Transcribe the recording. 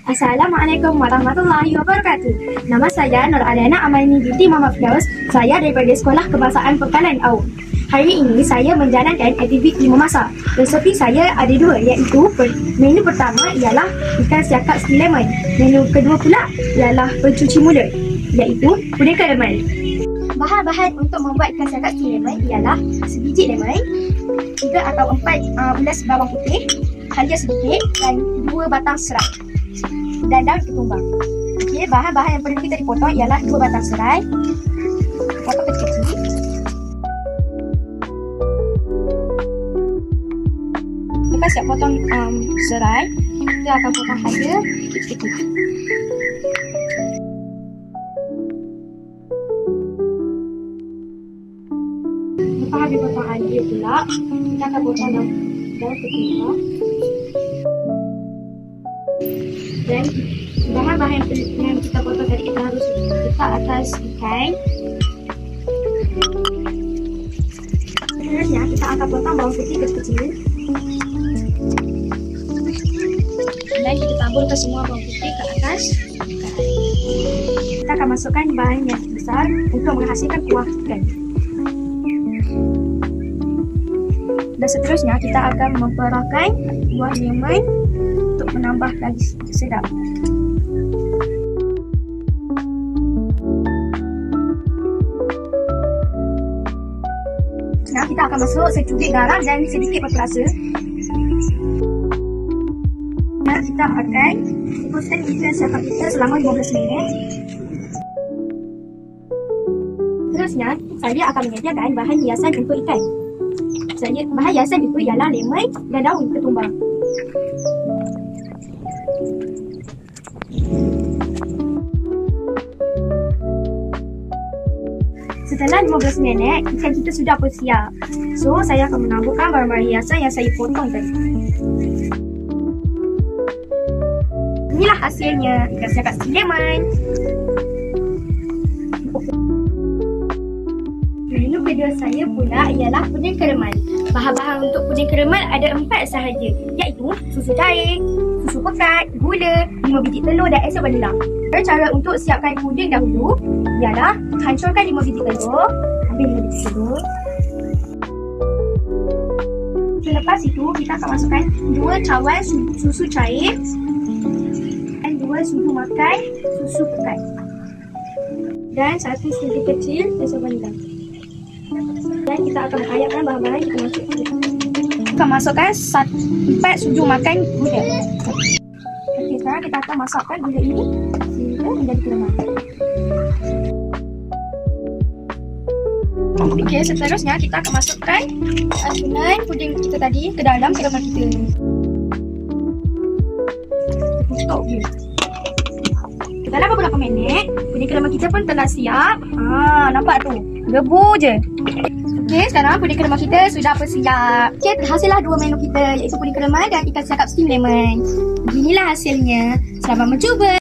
Assalamualaikum warahmatullahi wabarakatuh. Nama saya Nur Aliana Amaini binti Muhammad Firdaus. Saya daripada Sekolah Kebahasaan Pekalan Awam. Hari ini saya menjalankan aktiviti memasak. Resepi saya ada dua, iaitu menu pertama ialah ikan siakap stik lemon. Menu kedua pula ialah pencuci mulut, iaitu puding karamel. Bahan-bahan untuk membuat ikan siakap stik lemon ialah sebiji lemon, 3 atau 4 bulas bawang putih, halia sedikit dan 2 batang serai dan daun ketumbang. Okey, bahan-bahan yang perlu kita dipotong ialah 2 batang serai, potong kecil-kecil. Lepas siap potong serai, kita akan potong halia kecil-kecil. Lepas habis potong halia pula, kita akan potong daun ketumbang. Dan bahan-bahan yang kita potong tadi kita harus letak atas ikan. Seterusnya kita akan potong bawang putih kecil-kecil. Dan kita taburkan semua bawang putih ke atas ikan. Kita akan masukkan bahan yang besar untuk menghasilkan kuah ikan. Dan seterusnya kita akan memperahkan buah lemon untuk menambah lagi sedap. Sekarang kita akan masuk secubit garam dan sedikit berperasa. Dan kita akan rebuskan ikan siakap kita selama 15 minit. Seterusnya, saya akan menyediakan bahan hiasan untuk ikan. Bahan hiasan itu ialah lemon dan daun ketumbang. Setelah 15 minit, ikan kita sudah bersiap. So, saya akan menaburkan barang-barang hiasan yang saya potong tadi. Inilah hasilnya, ikan siakap stik lemon. Menu kedua saya pula ialah puding karamel. Bahan-bahan untuk puding karamel ada 4 sahaja, iaitu susu cair, susu pekat, gula, 5 biji telur dan esok vanila. Cara untuk siapkan puding dahulu ialah hancurkan 5 biji telur. Ambil 5 biji telur. Selepas itu kita akan masukkan 2 cawan susu cair dan 2 sudu makan susu pekat dan 1 sudu kecil esok vanila. Dan kita akan mengayak bahan-bahan yang kita masukkan. Kita akan masukkan 4 sudu makan gula. Okey, sekarang kita akan masukkan gula ini sehingga menjadi kelemah. Okey, seterusnya kita akan masukkan adunan puding kita tadi ke dalam karamel kita. Tutup dia. Dalam beberapa minit, puding karamel kita pun telah siap. Nampak tu? Gebu je. Okey, sekarang puding karamel kita sudah bersiap. Okey, terhasillah 2 menu kita, iaitu puding karamel dan ikan siakap stik lemon. Beginilah hasilnya. Selamat mencuba.